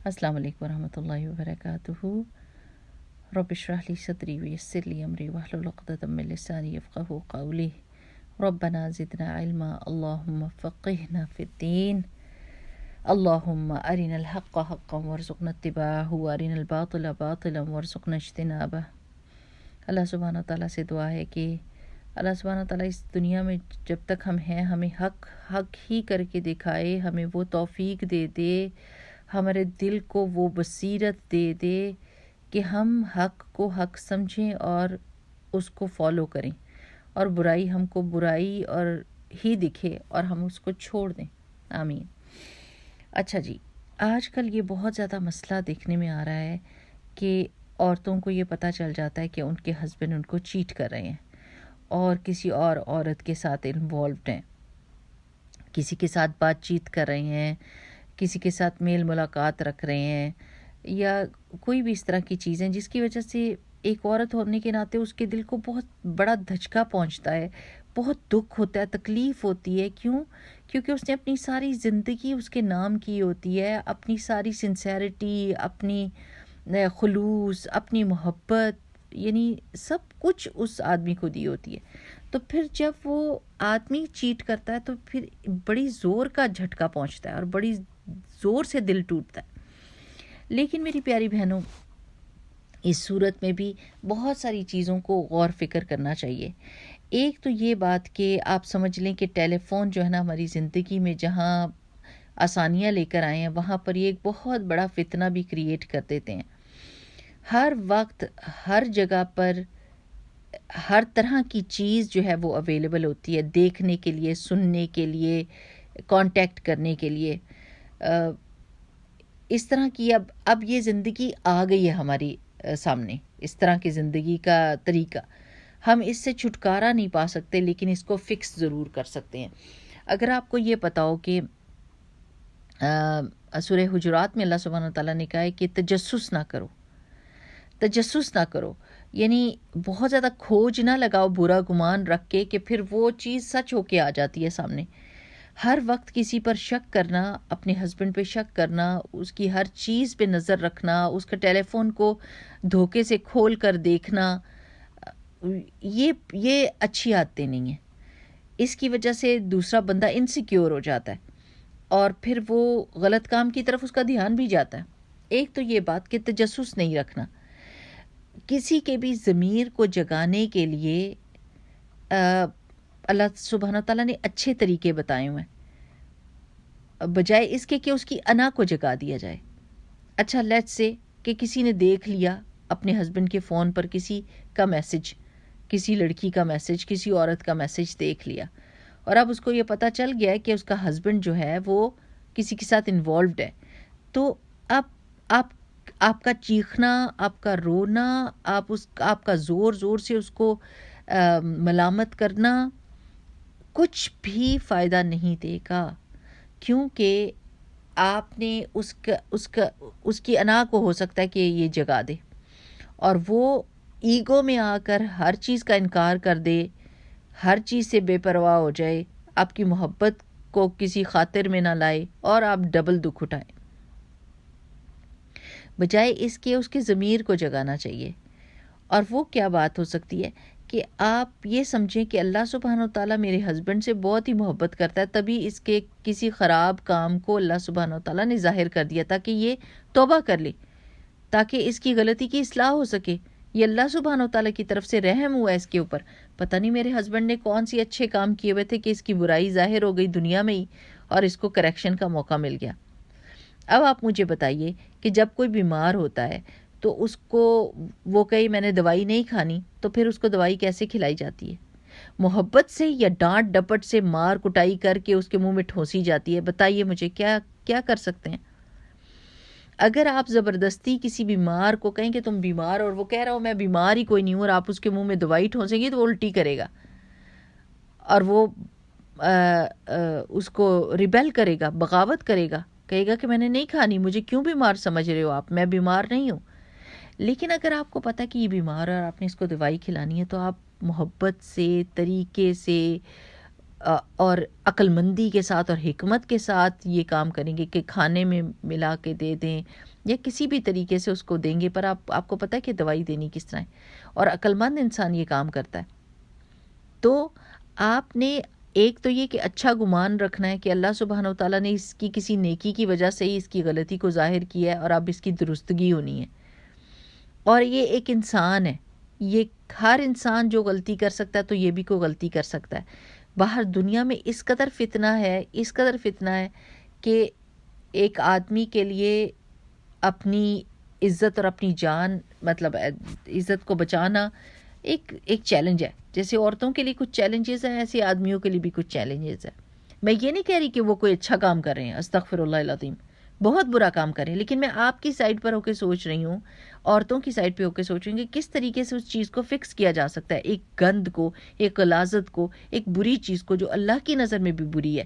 السلام علیکم ورحمۃ اللہ وبرکاتہ۔ رب اشرح لی صدری ویسر لی امری واحلل عقدۃ من لسانی یفقہوا قولی۔ ربنا زدنا علما اللہم فقہنا فی الدین، اللہم ارنا الحق حقا وارزقنا اتباعہ وارنا الباطل باطلا وارزقنا اجتنابہ۔ اللہ سبحانہ تعالیٰ سے دعا ہے کہ اللہ سبحانہ تعالیٰ اس دنیا میں جب تک ہم ہیں ہمیں حق ہی کر کے دکھائے، ہمیں وہ توفیق دے دے، ہمارے دل کو وہ بصیرت دے دے کہ ہم حق کو حق سمجھیں اور اس کو فالو کریں، اور برائی ہم کو برائی اور ہی دکھے اور ہم اس کو چھوڑ دیں، آمین۔ اچھا جی، آج کل یہ بہت زیادہ مسئلہ دیکھنے میں آ رہا ہے کہ عورتوں کو یہ پتہ چل جاتا ہے کہ ان کے ہسبینڈ ان کو چیٹ کر رہے ہیں اور کسی اور عورت کے ساتھ انوالوڈ ہیں، کسی کے ساتھ بات چیت کر رہے ہیں، کسی کے ساتھ میل ملاقات رکھ رہے ہیں، یا کوئی بھی اس طرح کی چیزیں جس کی وجہ سے ایک عورت ہونے کے ناطے اس کے دل کو بہت بڑا دھچکا پہنچتا ہے، بہت دکھ ہوتا ہے، تکلیف ہوتی ہے۔ کیونکہ اس نے اپنی ساری زندگی اس کے نام کی ہوتی ہے، اپنی ساری سنسیریٹی، اپنی خلوص، اپنی محبت، یعنی سب کچھ اس آدمی کو دی ہوتی ہے۔ تو پھر جب وہ آدمی چیٹ کرتا ہے تو پھر بڑی زور کا جھٹکا پہنچتا ہے اور بڑی زور سے دل ٹوٹتا ہے۔ لیکن میری پیاری بہنوں، اس صورت میں بھی بہت ساری چیزوں کو غور فکر کرنا چاہیے۔ ایک تو یہ بات کہ آپ سمجھ لیں کہ ٹیلی فون جو ہے نا ہماری زندگی میں جہاں آسانیاں لے کر آئے ہیں وہاں پر یہ ایک بہت بڑا فتنہ بھی کریٹ کر دیتے ہیں۔ ہر وقت ہر جگہ پر ہر طرح کی چیز جو ہے وہ اویلیبل ہوتی ہے، دیکھنے کے لیے، سننے کے لیے، کانٹیکٹ کرنے کے لیے۔ اس طرح کی اب یہ زندگی آ گئی ہے ہماری سامنے، اس طرح کی زندگی کا طریقہ ہم اس سے چھٹکارا نہیں پا سکتے، لیکن اس کو فکس ضرور کر سکتے ہیں۔ اگر آپ کو یہ پتا ہو کہ سورہ حجرات میں اللہ سبحانہ تعالیٰ نے کہا ہے کہ تجسس نہ کرو، یعنی بہت زیادہ کھوج نہ لگاؤ برا گمان رکھ کے کہ پھر وہ چیز سچ ہو کے آ جاتی ہے سامنے۔ ہر وقت کسی پر شک کرنا، اپنے ہسبینڈ پہ شک کرنا، اس کی ہر چیز پہ نظر رکھنا، اس کا ٹیلی فون کو دھوکے سے کھول کر دیکھنا، یہ اچھی عادتیں نہیں ہیں۔ اس کی وجہ سے دوسرا بندہ انسیکیور ہو جاتا ہے اور پھر وہ غلط کام کی طرف اس کا دھیان بھی جاتا ہے۔ ایک تو یہ بات کہ تجسس نہیں رکھنا، کسی کے بھی ضمیر کو جگانے کے لیے اللہ سبحانہ تعالیٰ نے اچھے طریقے بتائے ہوئے ہیں، بجائے اس کے کہ اس کی انا کو جگا دیا جائے۔ اچھا لیٹس سے کہ کسی نے دیکھ لیا اپنے ہسبینڈ کے فون پر کسی کا میسج، کسی لڑکی کا میسج، کسی عورت کا میسج دیکھ لیا، اور اب اس کو یہ پتہ چل گیا ہے کہ اس کا ہسبینڈ جو ہے وہ کسی کے ساتھ انوالوڈ ہے، تو اب آپ کا چیخنا، آپ کا رونا، آپ کا زور سے اس کو ملامت کرنا کچھ بھی فائدہ نہیں دے گا، کیونکہ آپ نے اس کی انا کو ہو سکتا ہے کہ یہ جگا دے اور وہ ایگو میں آ کر ہر چیز کا انکار کر دے، ہر چیز سے بے پرواہ ہو جائے، آپ کی محبت کو کسی خاطر میں نہ لائے اور آپ ڈبل دکھ اٹھائیں۔ بجائے اس کے اس کے ضمیر کو جگانا چاہیے۔ اور وہ کیا بات ہو سکتی ہے کہ آپ یہ سمجھیں کہ اللہ سبحانہ وتعالیٰ میرے ہسبینڈ سے بہت ہی محبت کرتا ہے، تبھی اس کے کسی خراب کام کو اللہ سبحانہ وتعالیٰ نے ظاہر کر دیا تاکہ یہ توبہ کر لے، تاکہ اس کی غلطی کی اصلاح ہو سکے۔ یہ اللہ سبحانہ وتعالیٰ کی طرف سے رحم ہوا ہے اس کے اوپر۔ پتہ نہیں میرے ہسبینڈ نے کون سی اچھے کام کیے ہوئے تھے کہ اس کی برائی ظاہر ہو گئی دنیا میں ہی اور اس کو کریکشن کا موقع مل گیا۔ اب آپ مجھے بتائیے کہ جب کوئی بیمار ہوتا ہے تو اس کو وہ کہے میں نے دوائی نہیں کھانی، تو پھر اس کو دوائی کیسے کھلائی جاتی ہے؟ محبت سے یا ڈانٹ ڈپٹ سے مار کٹائی کر کے اس کے منہ میں ٹھونسی جاتی ہے؟ بتائیے مجھے کیا کر سکتے ہیں؟ اگر آپ زبردستی کسی بیمار کو کہیں کہ تم بیمار، اور وہ کہہ رہا ہو میں بیمار ہی کوئی نہیں ہوں، اور آپ اس کے منہ میں دوائی ٹھونسیں گی تو وہ الٹی کرے گا اور وہ اس کو ریبیل کرے گا، بغاوت کرے گا، کہے گا کہ میں نے نہیں کھانی، مجھے کیوں بیمار سمجھ رہے ہو آپ، میں بیمار نہیں ہوں۔ لیکن اگر آپ کو پتہ کہ یہ بیمار ہے اور آپ نے اس کو دوائی کھلانی ہے تو آپ محبت سے، طریقے سے، اور عقل مندی کے ساتھ اور حکمت کے ساتھ یہ کام کریں گے کہ کھانے میں ملا کے دے دیں یا کسی بھی طریقے سے اس کو دیں گے، پر آپ کو پتہ ہے کہ دوائی دینی کس طرح ہے، اور عقل مند انسان یہ کام کرتا ہے. تو آپ نے ایک تو یہ کہ اچھا گمان رکھنا ہے کہ اللہ سبحانہ و تعالیٰ نے اس کی کسی نیکی کی وجہ سے ہی اس کی غلطی کو ظاہر کیا ہے اور اب اس کی درستگی ہونی ہے. اور یہ ایک انسان ہے، یہ ہر انسان جو غلطی کر سکتا ہے تو یہ بھی کوئی غلطی کر سکتا ہے. باہر دنیا میں اس قدر فتنہ ہے کہ ایک آدمی کے لیے اپنی عزت اور اپنی جان، مطلب عزت کو بچانا ایک چیلنج ہے. جیسے عورتوں کے لیے کچھ چیلنجز ہیں، ایسے آدمیوں کے لیے بھی کچھ چیلنجز ہیں. میں یہ نہیں کہہ رہی کہ وہ کوئی اچھا کام کر رہے ہیں، استغفر اللہ العظیم، بہت برا کام کر رہے ہیں، لیکن میں آپ کی سائڈ پر ہو کے سوچ رہی ہوں، عورتوں کی سائڈ پہ ہو کے سوچ رہی ہوں کہ کس طریقے سے اس چیز کو فکس کیا جا سکتا ہے، ایک گند کو، ایک غلاظت کو، ایک بری چیز کو جو اللہ کی نظر میں بھی بری ہے.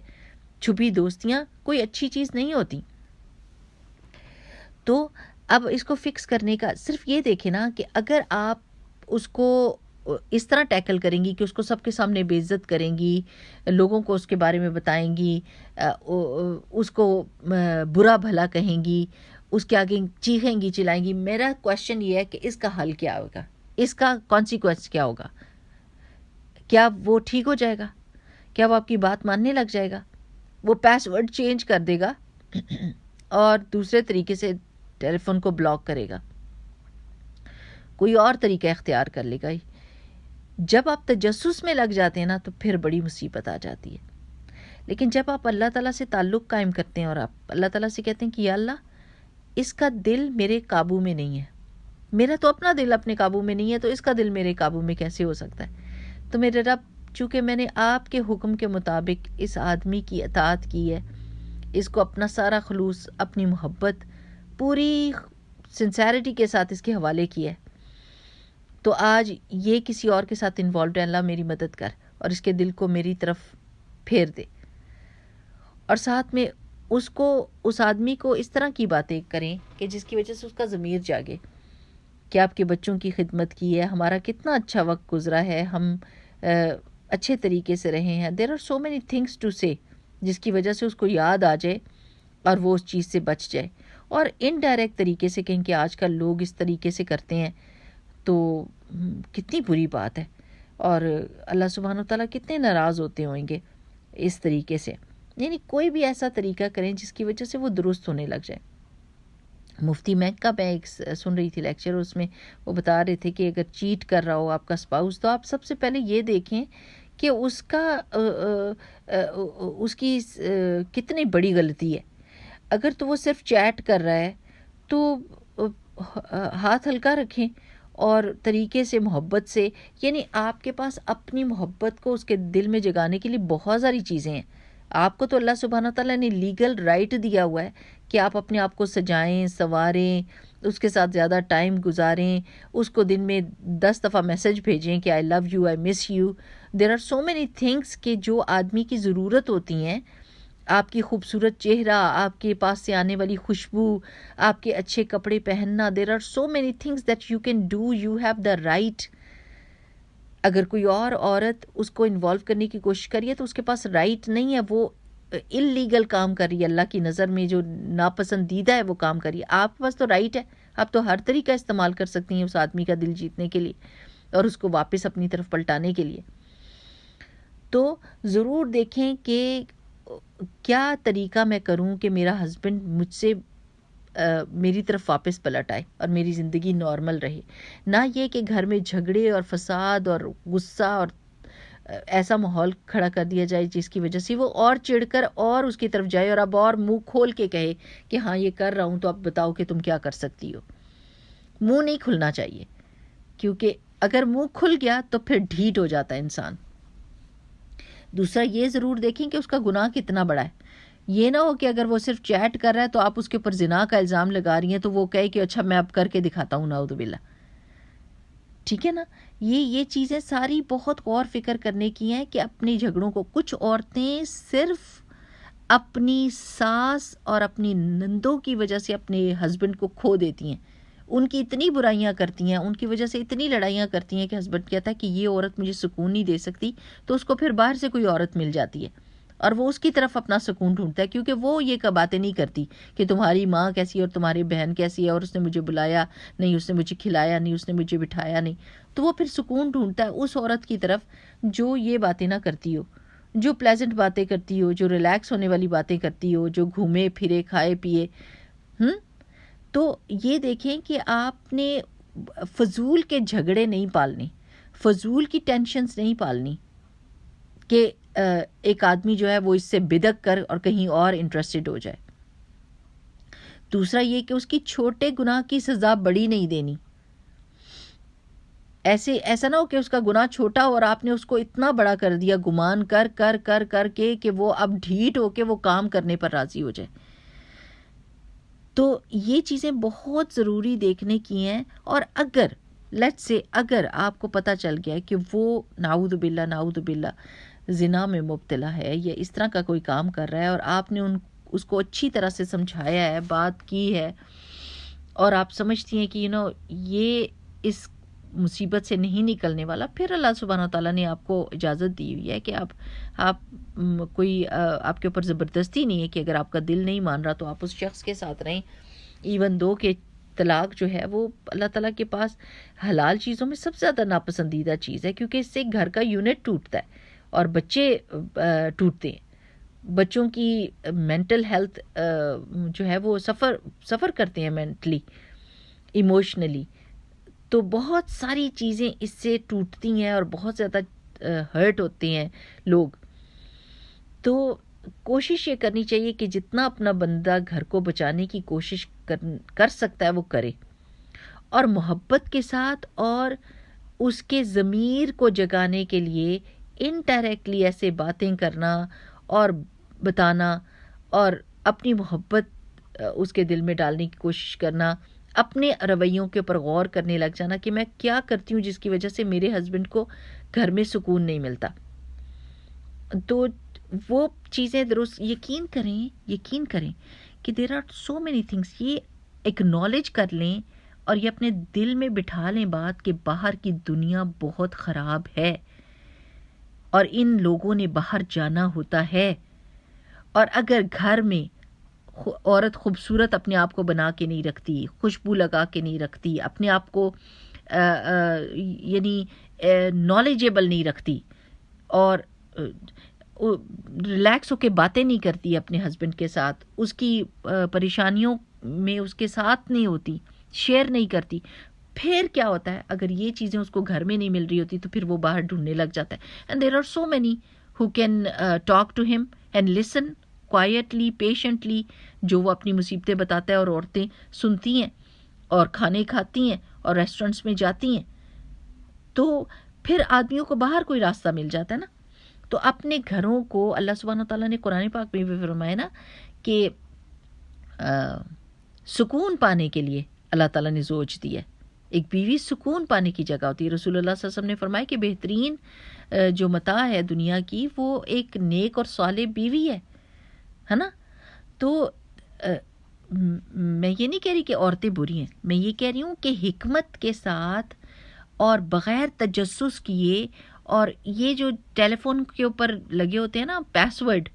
چھپی دوستیاں کوئی اچھی چیز نہیں ہوتی. تو اب اس کو فکس کرنے کا صرف یہ دیکھیں نا کہ اگر آپ اس کو اس طرح ٹیکل کریں گی کہ اس کو سب کے سامنے بے عزت کریں گی، لوگوں کو اس کے بارے میں بتائیں گی، اس کو برا بھلا کہیں گی، اس کے آگے چیخیں گی چلائیں گی، میرا کویشچن یہ ہے کہ اس کا حل کیا ہوگا، اس کا کانسیکوینس کیا ہوگا؟ کیا وہ ٹھیک ہو جائے گا؟ کیا وہ آپ کی بات ماننے لگ جائے گا؟ وہ پاس ورڈ چینج کر دے گا اور دوسرے طریقے سے ٹیلی فون کو بلاک کرے گا، کوئی اور طریقہ اختیار کر لے گا. جب آپ تجسس میں لگ جاتے ہیں نا تو پھر بڑی مصیبت آ جاتی ہے. لیکن جب آپ اللہ تعالیٰ سے تعلق قائم کرتے ہیں اور آپ اللہ تعالیٰ سے کہتے ہیں کہ یا اللہ اس کا دل میرے قابو میں نہیں ہے، میرا تو اپنا دل اپنے قابو میں نہیں ہے، تو اس کا دل میرے قابو میں کیسے ہو سکتا ہے؟ تو میرے رب، چونکہ میں نے آپ کے حکم کے مطابق اس آدمی کی اطاعت کی ہے، اس کو اپنا سارا خلوص، اپنی محبت پوری سنسیرٹی کے ساتھ اس کے حوالے کیا ہے، تو آج یہ کسی اور کے ساتھ انوالوڈ ہے، اللہ میری مدد کر اور اس کے دل کو میری طرف پھیر دے. اور ساتھ میں اس آدمی کو اس طرح کی باتیں کریں کہ جس کی وجہ سے اس کا ضمیر جاگے کہ آپ کے بچوں کی خدمت کی ہے، ہمارا کتنا اچھا وقت گزرا ہے، ہم اچھے طریقے سے رہے ہیں. There are so many things to say, جس کی وجہ سے اس کو یاد آ جائے اور وہ اس چیز سے بچ جائے. اور انڈائریکٹ طریقے سے کہیں کہ آج کل لوگ اس طریقے سے کرتے ہیں تو کتنی بری بات ہے، اور اللہ سبحانہ و تعالیٰ کتنے ناراض ہوتے ہوں گے اس طریقے سے. یعنی کوئی بھی ایسا طریقہ کریں جس کی وجہ سے وہ درست ہونے لگ جائے. مفتی میک کا میں ایک سن رہی تھی لیکچر، اس میں وہ بتا رہے تھے کہ اگر چیٹ کر رہا ہو آپ کا اسپاؤس تو آپ سب سے پہلے یہ دیکھیں کہ اس کی کتنی بڑی غلطی ہے. اگر تو وہ صرف چیٹ کر رہا ہے تو ہاتھ ہلکا رکھیں اور طریقے سے، محبت سے، یعنی آپ کے پاس اپنی محبت کو اس کے دل میں جگانے کے لیے بہت ساری چیزیں ہیں. آپ کو تو اللہ سبحانہ تعالیٰ نے لیگل رائٹ دیا ہوا ہے کہ آپ اپنے آپ کو سجائیں، سنواریں، اس کے ساتھ زیادہ ٹائم گزاریں، اس کو دن میں 10 دفعہ میسج بھیجیں کہ I love you, I miss you. There are so many things کہ جو آدمی کی ضرورت ہوتی ہیں. آپ کی خوبصورت چہرہ، آپ کے پاس سے آنے والی خوشبو، آپ کے اچھے کپڑے پہننا، there are so many things that you can do, you have the right. اگر کوئی اور عورت اس کو انوالو کرنے کی کوشش کریے تو اس کے پاس رائٹ نہیں ہے، وہ اللیگل کام کر رہی ہے، اللہ کی نظر میں جو ناپسندیدہ ہے وہ کام کر رہی ہے. آپ کے پاس تو رائٹ ہے، آپ تو ہر طریقہ استعمال کر سکتی ہیں اس آدمی کا دل جیتنے کے لیے اور اس کو واپس اپنی طرف پلٹانے کے لیے. تو ضرور دیکھیں کہ کیا طریقہ میں کروں کہ میرا ہسبینڈ مجھ سے میری طرف واپس پلٹ آئے اور میری زندگی نارمل رہے. نہ یہ کہ گھر میں جھگڑے اور فساد اور غصہ اور ایسا ماحول کھڑا کر دیا جائے جس کی وجہ سے وہ اور چڑھ کر اور اس کی طرف جائے اور اب اور منہ کھول کے کہے کہ ہاں یہ کر رہا ہوں تو اب بتاؤ کہ تم کیا کر سکتی ہو. منہ نہیں کھلنا چاہیے، کیونکہ اگر منہ کھل گیا تو پھر ڈھیٹ ہو جاتا ہے انسان. دوسرا یہ ضرور دیکھیں کہ اس کا گناہ کتنا بڑا ہے. یہ نہ ہو کہ اگر وہ صرف چیٹ کر رہا ہے تو آپ اس کے اوپر زنا کا الزام لگا رہی ہیں تو وہ کہے کہ اچھا میں اب کر کے دکھاتا ہوں، نعوذ باللہ. ٹھیک ہے نا؟ یہ چیزیں ساری بہت غور فکر کرنے کی ہیں کہ اپنے جھگڑوں کو، کچھ عورتیں صرف اپنی ساس اور اپنی نندوں کی وجہ سے اپنے ہسبینڈ کو کھو دیتی ہیں. ان کی اتنی برائیاں کرتی ہیں، ان کی وجہ سے اتنی لڑائیاں کرتی ہیں کہ ہسبینڈ کہتا ہے کہ یہ عورت مجھے سکون نہیں دے سکتی، تو اس کو پھر باہر سے کوئی عورت مل جاتی ہے اور وہ اس کی طرف اپنا سکون ڈھونڈتا ہے، کیونکہ وہ یہ باتیں نہیں کرتی کہ تمہاری ماں کیسی ہے اور تمہاری بہن کیسی ہے اور اس نے مجھے بلایا نہیں، اس نے مجھے کھلایا نہیں، اس نے مجھے بٹھایا نہیں. تو وہ پھر سکون ڈھونڈتا ہے اس عورت کی طرف جو یہ باتیں نہ کرتی ہو، جو پلیزنٹ باتیں کرتی ہو، جو ریلیکس ہونے والی باتیں کرتی ہو، جو گھومے پھرے کھائے پیے. تو یہ دیکھیں کہ آپ نے فضول کے جھگڑے نہیں پالنے، فضول کی ٹینشنز نہیں پالنی کہ ایک آدمی جو ہے وہ اس سے بدک کر اور کہیں اور انٹرسٹڈ ہو جائے. دوسرا یہ کہ اس کی چھوٹے گناہ کی سزا بڑی نہیں دینی. ایسا نہ ہو کہ اس کا گناہ چھوٹا اور آپ نے اس کو اتنا بڑا کر دیا گمان کر کر کر کر کے کہ وہ اب ڈھیٹ ہو کے وہ کام کرنے پر راضی ہو جائے. تو یہ چیزیں بہت ضروری دیکھنے کی ہیں. اور اگر آپ کو پتہ چل گیا کہ وہ نعوذ باللہ زنا میں مبتلا ہے یا اس طرح کا کوئی کام کر رہا ہے اور آپ نے اس کو اچھی طرح سے سمجھایا ہے، بات کی ہے، اور آپ سمجھتی ہیں کہ یہ اس مصیبت سے نہیں نکلنے والا، پھر اللہ سبحانہ تعالیٰ نے آپ کو اجازت دی ہوئی ہے کہ آپ کوئی آپ کے اوپر زبردستی نہیں ہے کہ اگر آپ کا دل نہیں مان رہا تو آپ اس شخص کے ساتھ رہیں. ایون دو کہ طلاق جو ہے وہ اللہ تعالیٰ کے پاس حلال چیزوں میں سب سے زیادہ ناپسندیدہ چیز ہے، کیونکہ اس سے گھر کا یونٹ ٹوٹتا ہے اور بچے ٹوٹتے ہیں. بچوں کی مینٹل ہیلتھ جو ہے وہ سفر کرتے ہیں مینٹلی، ایموشنلی. تو بہت ساری چیزیں اس سے ٹوٹتی ہیں اور بہت زیادہ ہرٹ ہوتے ہیں لوگ. تو کوشش یہ کرنی چاہیے کہ جتنا اپنا بندہ گھر کو بچانے کی کوشش کر سکتا ہے وہ کرے، اور محبت کے ساتھ اور اس کے ضمیر کو جگانے کے لیے انڈائریکٹلی ایسے باتیں کرنا اور بتانا اور اپنی محبت اس کے دل میں ڈالنے کی کوشش کرنا، اپنے رویوں کے اوپر غور کرنے لگ جانا کہ میں کیا کرتی ہوں جس کی وجہ سے میرے ہسبینڈ کو گھر میں سکون نہیں ملتا. تو وہ چیزیں درست یقین کریں کہ there are so many things. یہ اکنالج کر لیں اور یہ اپنے دل میں بٹھا لیں بات کہ باہر کی دنیا بہت خراب ہے اور ان لوگوں نے باہر جانا ہوتا ہے. اور اگر گھر میں عورت خوبصورت اپنے آپ کو بنا کے نہیں رکھتی، خوشبو لگا کے نہیں رکھتی، اپنے آپ کو یعنی نالجیبل نہیں رکھتی اور ریلیکس ہو کے باتیں نہیں کرتی اپنے ہسبینڈ کے ساتھ، اس کی پریشانیوں میں اس کے ساتھ نہیں ہوتی، شیئر نہیں کرتی، پھر کیا ہوتا ہے؟ اگر یہ چیزیں اس کو گھر میں نہیں مل رہی ہوتی تو پھر وہ باہر ڈھونڈنے لگ جاتا ہے. And there are so many who can talk to them and listen quietly, patiently, جو وہ اپنی مصیبتیں بتاتا ہے اور عورتیں سنتی ہیں اور کھانے کھاتی ہیں اور ریسٹورنٹس میں جاتی ہیں. تو پھر آدمیوں کو باہر کوئی راستہ مل جاتا ہے نا. تو اپنے گھروں کو اللہ سبحانہ تعالیٰ نے قرآن پاک میں بھی فرمایا نا کہ سکون پانے کے لیے اللہ تعالیٰ نے زوج دی ہے. ایک بیوی سکون پانے کی جگہ ہوتی ہے. رسول اللہ صلی اللہ علیہ وسلم نے فرمایا کہ بہترین جو متاع ہے دنیا کی وہ ایک نیک اور صالح بیوی ہے نا. تو میں یہ نہیں کہہ رہی کہ عورتیں بری ہیں، میں یہ کہہ رہی ہوں کہ حکمت کے ساتھ اور بغیر تجسس کیے، اور یہ جو ٹیلی فون کے اوپر لگے ہوتے ہیں نا پاس ورڈ،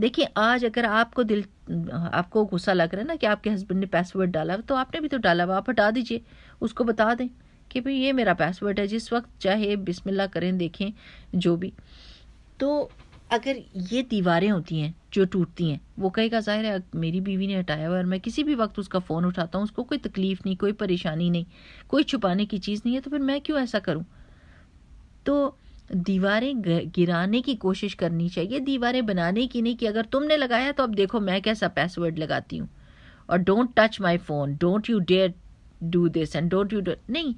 دیکھیں آج اگر آپ کو غصہ لگ رہا ہے نا کہ آپ کے ہسبینڈ نے پاس ورڈ ڈالا، تو آپ نے بھی تو ڈالا ہوا، آپ ہٹا دیجئے، اس کو بتا دیں کہ بھئی یہ میرا پاس ورڈ ہے، جس وقت چاہے بسم اللہ کریں، دیکھیں جو بھی. تو اگر یہ دیواریں ہوتی ہیں جو ٹوٹتی ہیں، وہ کہے گا ظاہر ہے میری بیوی نے ہٹایا ہوا ہے اور میں کسی بھی وقت اس کا فون اٹھاتا ہوں، اس کو کوئی تکلیف نہیں، کوئی پریشانی نہیں، کوئی چھپانے کی چیز نہیں ہے، تو پھر میں کیوں ایسا کروں. تو دیواریں گرانے کی کوشش کرنی چاہیے، دیواریں بنانے کی نہیں کہ اگر تم نے لگایا تو اب دیکھو میں کیسا پاس ورڈ لگاتی ہوں، اور don't touch my phone, don't you dear do this and don't you نہیں.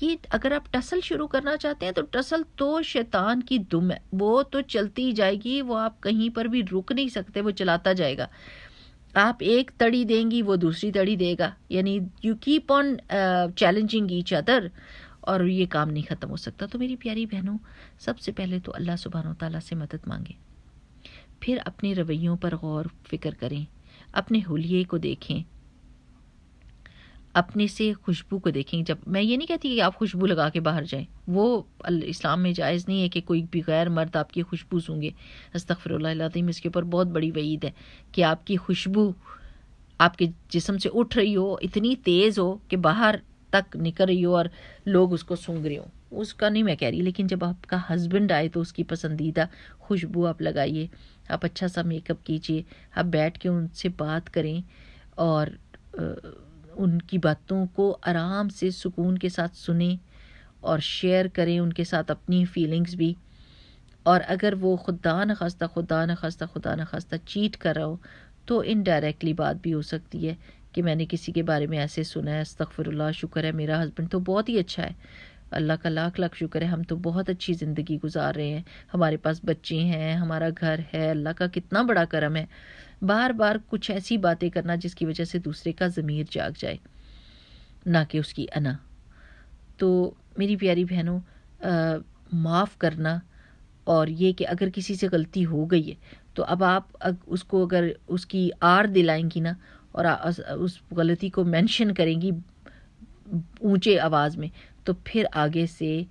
یہ اگر آپ ٹسل شروع کرنا چاہتے ہیں تو ٹسل تو شیطان کی دم ہے، وہ تو چلتی جائے گی، وہ آپ کہیں پر بھی رک نہیں سکتے، وہ چلاتا جائے گا. آپ ایک تڑی دیں گی وہ دوسری تڑی دے گا، یعنی you keep on challenging each other, اور یہ کام نہیں ختم ہو سکتا. تو میری پیاری بہنوں، سب سے پہلے تو اللہ سبحانہ و تعالیٰ سے مدد مانگیں، پھر اپنے رویوں پر غور فکر کریں، اپنے حلیے کو دیکھیں، اپنے سے خوشبو کو دیکھیں. جب میں یہ نہیں کہتی کہ آپ خوشبو لگا کے باہر جائیں، وہ اسلام میں جائز نہیں ہے کہ کوئی بھی غیر مرد آپ کی خوشبو سونگے. استغفر اللہ العظیم، اس کے اوپر بہت بڑی وعید ہے کہ آپ کی خوشبو آپ کے جسم سے اٹھ رہی ہو، اتنی تیز ہو کہ باہر تک نکل رہی ہو اور لوگ اس کو سونگ رہے ہوں. اس کا نہیں میں کہہ رہی، لیکن جب آپ کا ہسبینڈ آئے تو اس کی پسندیدہ خوشبو آپ لگائیے، آپ اچھا سا میک اپ کیجیے، آپ بیٹھ کے ان سے بات کریں اور ان کی باتوں کو آرام سے سکون کے ساتھ سنیں اور شیئر کریں ان کے ساتھ اپنی فیلنگز بھی. اور اگر وہ خدا نخواستہ چیٹ کر رہا ہو تو انڈائریکٹلی بات بھی ہو سکتی ہے کہ میں نے کسی کے بارے میں ایسے سنا ہے، استغفر اللہ، شکر ہے میرا ہسبینڈ تو بہت ہی اچھا ہے، اللہ کا لاکھ لاکھ شکر ہے، ہم تو بہت اچھی زندگی گزار رہے ہیں، ہمارے پاس بچے ہیں، ہمارا گھر ہے، اللہ کا کتنا بڑا کرم ہے. بار بار کچھ ایسی باتیں کرنا جس کی وجہ سے دوسرے کا ضمیر جاگ جائے، نہ کہ اس کی انا. تو میری پیاری بہنوں، معاف کرنا، اور یہ کہ اگر کسی سے غلطی ہو گئی ہے تو اب آپ اس کو اگر اس کی آر دلائیں گی نا اور اس غلطی کو مینشن کریں گی اونچے آواز میں، تو پھر آگے سے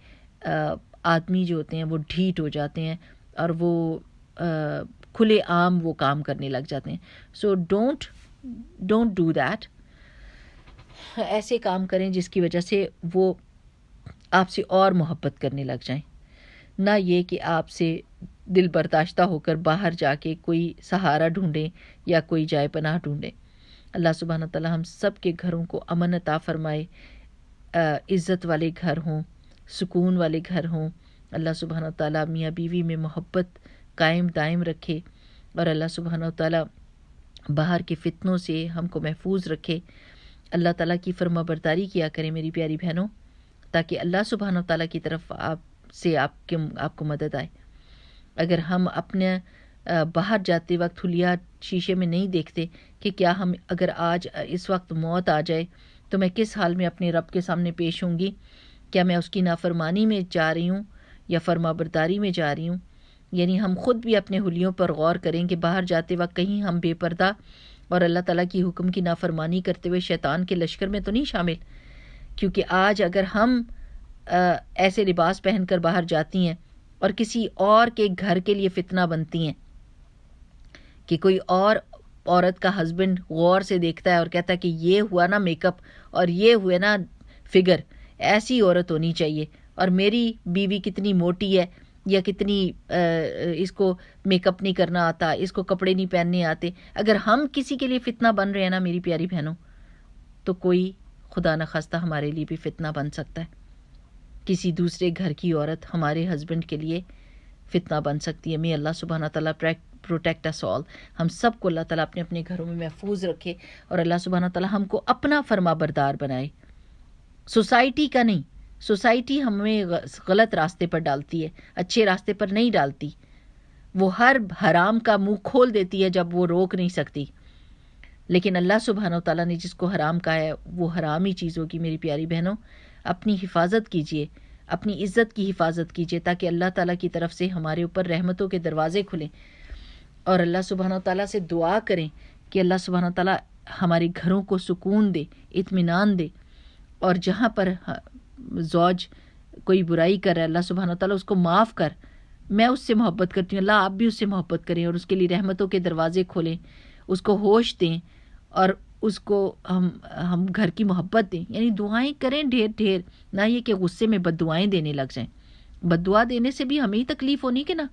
آدمی جو ہوتے ہیں وہ ڈھیٹ ہو جاتے ہیں اور وہ کھلے عام وہ کام کرنے لگ جاتے ہیں. So don't do that. ایسے کام کریں جس کی وجہ سے وہ آپ سے اور محبت کرنے لگ جائیں، نہ یہ کہ آپ سے دل برداشتہ ہو کر باہر جا کے کوئی سہارا ڈھونڈیں یا کوئی جائے پناہ ڈھونڈیں. اللہ سبحانہ تعالیٰ ہم سب کے گھروں کو امن عطا فرمائے، عزت والے گھر ہوں، سکون والے گھر ہوں. اللہ سبحانہ تعالیٰ میاں بیوی میں محبت قائم دائم رکھے، اور اللہ سبحانہ تعالیٰ باہر کے فتنوں سے ہم کو محفوظ رکھے. اللہ تعالیٰ کی فرما برداری کیا کریں میری پیاری بہنوں، تاکہ اللہ سبحانہ تعالیٰ کی طرف آپ کو مدد آئے. اگر ہم اپنے باہر جاتے وقت حلیہ شیشے میں نہیں دیکھتے کہ کیا ہم اگر آج اس وقت موت آ جائے تو میں کس حال میں اپنے رب کے سامنے پیش ہوں گی، کیا میں اس کی نافرمانی میں جا رہی ہوں یا فرما برداری میں جا رہی ہوں. یعنی ہم خود بھی اپنے حلیوں پر غور کریں کہ باہر جاتے وقت کہیں ہم بے پردہ اور اللہ تعالیٰ کی حکم کی نافرمانی کرتے ہوئے شیطان کے لشکر میں تو نہیں شامل. کیونکہ آج اگر ہم ایسے لباس پہن کر باہر جاتی ہیں اور کسی اور کے گھر کے لیے فتنہ بنتی ہیں کہ کوئی اور عورت کا ہسبینڈ غور سے دیکھتا ہے اور کہتا ہے کہ یہ ہوا نا میک اپ اور یہ ہوئے نا فگر، ایسی عورت ہونی چاہیے، اور میری بیوی کتنی موٹی ہے یا کتنی اس کو میک اپ نہیں کرنا آتا، اس کو کپڑے نہیں پہننے آتے. اگر ہم کسی کے لیے فتنہ بن رہے ہیں نا میری پیاری بہنوں، تو کوئی خدا نخواستہ ہمارے لیے بھی فتنہ بن سکتا ہے. کسی دوسرے گھر کی عورت ہمارے ہسبینڈ کے لیے فتنہ بن سکتی ہے. میں اللہ سبحانہ تعالیٰ پروٹیکٹ اس آل. ہم سب کو اللہ تعالیٰ اپنے اپنے گھروں میں محفوظ رکھے اور اللہ سبحانہ تعالیٰ ہم کو اپنا فرما بردار بنائے، سوسائٹی کا نہیں. سوسائٹی ہمیں غلط راستے پر ڈالتی ہے، اچھے راستے پر نہیں ڈالتی. وہ ہر حرام کا منہ کھول دیتی ہے جب وہ روک نہیں سکتی. لیکن اللہ سبحانہ تعالیٰ نے جس کو حرام کہا ہے وہ حرامی چیزوں کی میری پیاری بہنوں اپنی حفاظت کیجیے، اپنی عزت کی حفاظت کیجیے، تاکہ اللہ تعالیٰ کی طرف سے ہمارے اوپر رحمتوں کے دروازے کھلیں. اور اللہ سبحانہ تعالیٰ سے دعا کریں کہ اللہ سبحانہ تعالیٰ ہمارے گھروں کو سکون دے، اطمینان دے. اور جہاں پر زوج کوئی برائی کر رہا ہے، اللہ سبحانہ تعالیٰ اس کو معاف کر. میں اس سے محبت کرتی ہوں، اللہ آپ بھی اس سے محبت کریں اور اس کے لیے رحمتوں کے دروازے کھولیں، اس کو ہوش دیں اور اس کو ہم گھر کی محبت دیں. یعنی دعائیں کریں ڈھیر ڈھیر، نہ یہ کہ غصے میں بد دعائیں دینے لگ جائیں. بد دعا دینے سے بھی ہمیں ہی تکلیف ہونی کہ نا،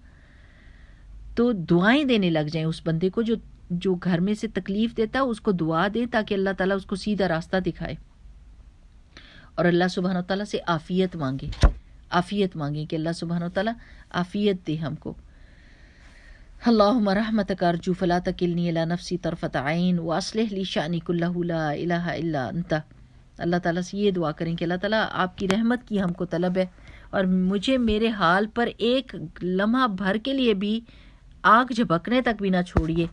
تو دعائیں دینے لگ جائیں. اس بندے کو جو گھر میں سے تکلیف دیتا ہے اس کو دعا دیں تاکہ اللہ تعالیٰ اس کو سیدھا راستہ دکھائے. اور اللہ سبحانہ تعالیٰ سے عافیت مانگیں کہ اللہ سبحانہ تعالیٰ عافیت دے ہم کو. اللہم رحمتک ارجو فلا تکلنی الی نفسی طرفۃ عین واصلح لی شأنی کلہ لا الہ الا انت. اللہ تعالیٰ سے یہ دعا کریں کہ اللہ تعالیٰ آپ کی رحمت کی ہم کو طلب ہے اور مجھے میرے حال پر ایک لمحہ بھر کے لیے بھی آگ جھپکنے تک بھی نہ چھوڑیے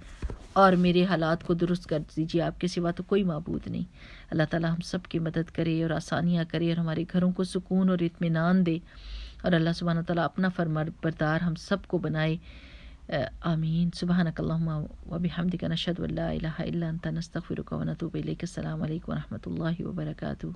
اور میرے حالات کو درست کر دیجیے. آپ کے سوا تو کوئی معبود نہیں. اللہ تعالیٰ ہم سب کی مدد کرے اور آسانیاں کرے اور ہمارے گھروں کو سکون اور اطمینان دے. اور اللہ سبحانہ تعالیٰ اپنا فرما بردار ہم سب کو بنائے. آمین. سبحانک اللہم و بحمدک نشہد ان لا الہ الا انت نستغفرک و نتوب الیک. السلام علیکم و رحمۃ اللہ وبرکاتہ.